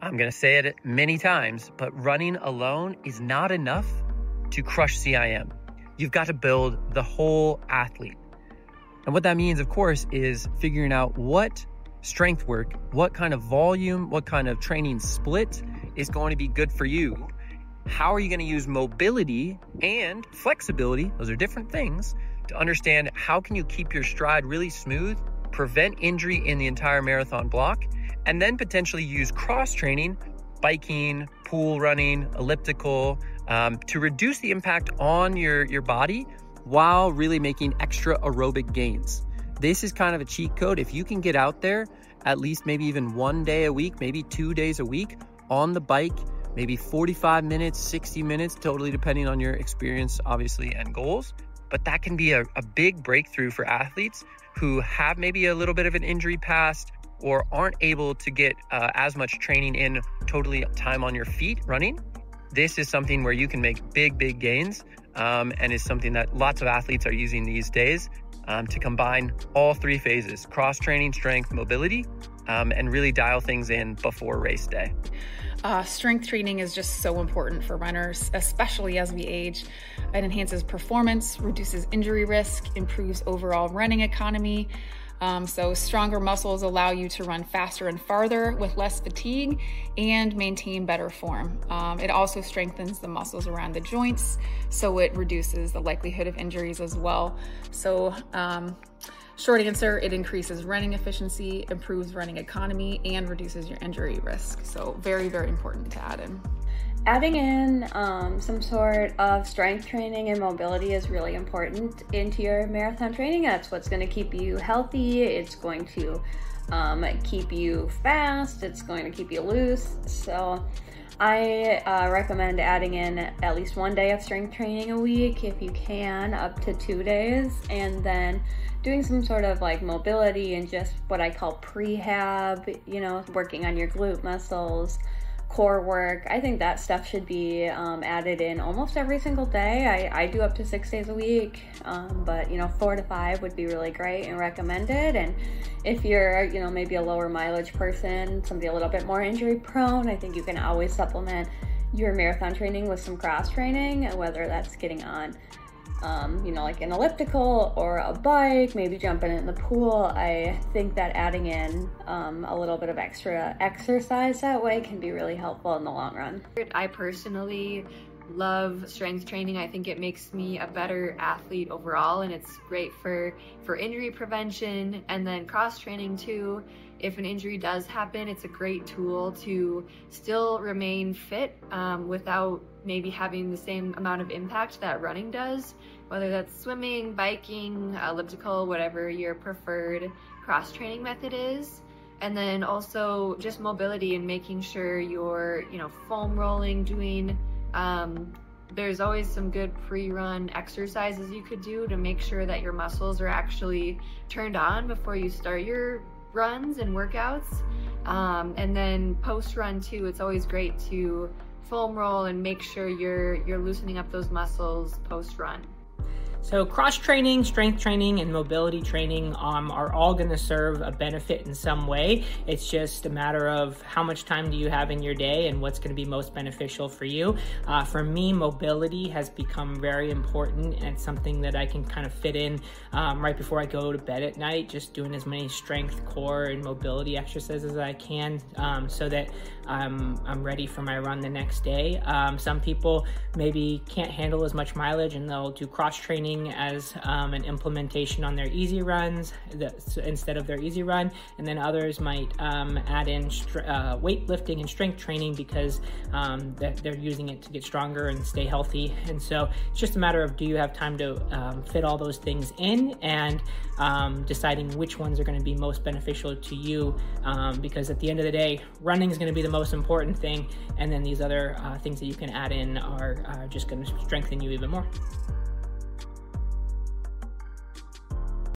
I'm going to say it many times, but running alone is not enough to crush CIM. You've got to build the whole athlete. And what that means, of course, is figuring out what strength work, what kind of volume, what kind of training split is going to be good for you. How are you going to use mobility and flexibility? Those are different things to understand how can you keep your stride really smooth, prevent injury in the entire marathon block, and then potentially use cross training, biking, pool running, elliptical, to reduce the impact on your body while really making extra aerobic gains. This is kind of a cheat code. If you can get out there at least maybe even 1 day a week, maybe 2 days a week on the bike, maybe 45 minutes, 60 minutes, totally depending on your experience, obviously, and goals. But that can be a big breakthrough for athletes who have maybe a little bit of an injury past or aren't able to get as much training in totally time on your feet running. This is something where you can make big gains, and is something that lots of athletes are using these days to combine all three phases: cross training, strength, mobility, and really dial things in before race day. Strength training is just so important for runners, especially as we age. It enhances performance, reduces injury risk, improves overall running economy. So stronger muscles allow you to run faster and farther with less fatigue and maintain better form. It also strengthens the muscles around the joints, so it reduces the likelihood of injuries as well. So short answer, it increases running efficiency, improves running economy, and reduces your injury risk. So very important to add in. Adding in some sort of strength training and mobility is really important into your marathon training. That's what's going to keep you healthy. It's going to keep you fast. It's going to keep you loose. So I recommend adding in at least 1 day of strength training a week if you can, up to 2 days, and then doing some sort of like mobility and just what I call prehab, you know, working on your glute muscles, core work. I think that stuff should be added in almost every single day. I do up to 6 days a week, but you know, 4 to 5 would be really great and recommended. And if you're, you know, maybe a lower mileage person, somebody a little bit more injury prone, I think you can always supplement your marathon training with some cross training, whether that's getting on you know, like an elliptical or a bike, maybe jumping in the pool. I think that adding in a little bit of extra exercise that way can be really helpful in the long run. I personally love strength training. I think it makes me a better athlete overall, and it's great for injury prevention. And then cross training too. If an injury does happen, it's a great tool to still remain fit without maybe having the same amount of impact that running does, whether that's swimming, biking, elliptical, whatever your preferred cross-training method is. And then also just mobility and making sure you're, you know, foam rolling, doing, there's always some good pre-run exercises you could do to make sure that your muscles are actually turned on before you start your runs and workouts. And then post-run too, it's always great to foam roll and make sure you're loosening up those muscles post-run. So cross training, strength training, and mobility training are all going to serve a benefit in some way. It's just a matter of how much time do you have in your day and what's going to be most beneficial for you. For me, mobility has become very important, and it's something that I can kind of fit in right before I go to bed at night, just doing as many strength, core, and mobility exercises as I can so that I'm ready for my run the next day. Some people maybe can't handle as much mileage, and they'll do cross training as an implementation on their easy runs instead of their easy run, and then others might add in weightlifting and strength training because they're using it to get stronger and stay healthy. And so it's just a matter of, do you have time to fit all those things in, and deciding which ones are going to be most beneficial to you, because at the end of the day, running is going to be the most important thing, and then these other things that you can add in are just going to strengthen you even more.